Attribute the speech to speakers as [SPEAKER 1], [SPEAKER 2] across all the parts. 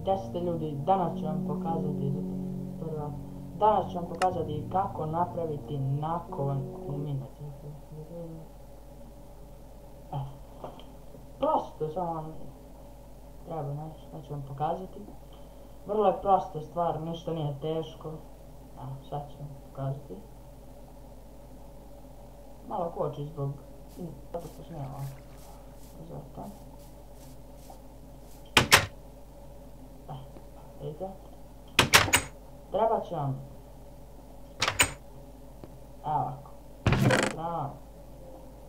[SPEAKER 1] 10 ljudi, danas ću vam pokazati danas ću vam pokazati kako napraviti nakon uminati. Prosto, samo vam treba nešto ću vam pokazati. Vrlo je prosta stvar, ništa nije teško. Evo, sad ću vam pokazati. Malo koči zbog zato što snijela. Zato. Vidite? Treba će vam ovako.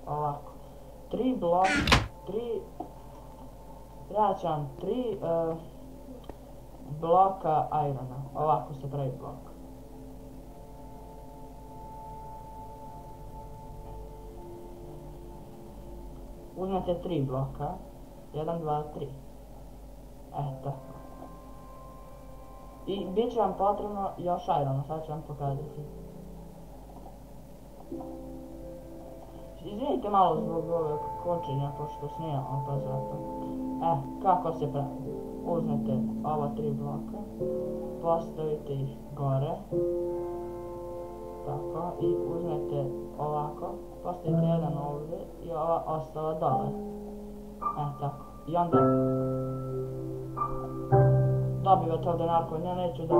[SPEAKER 1] Ovako. 3 bloka, 3 treba će vam 3 bloka irona. Ovako se pravi blok. Uzmete 3 bloka. 1, 2, 3. Eto. I bit će vam potrebno još irona, sad ću vam pokazati. Izvinite malo zbog ovog kočenja, pošto snijamo, pa zato. Kako se pravi? Uzmete ova 3 bloka, postavite ih gore, tako, i uzmete ovako, postavite jedan ovdje i ova ostala dole. Tako, i onda dobivate ovdje narkon, ja neću da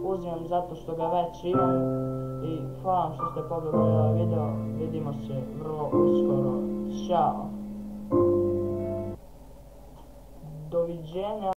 [SPEAKER 1] uzimam zato što ga već imam i hvala vam što ste pogledali ovaj video, vidimo se vrlo uskoro, ćao, doviđenja.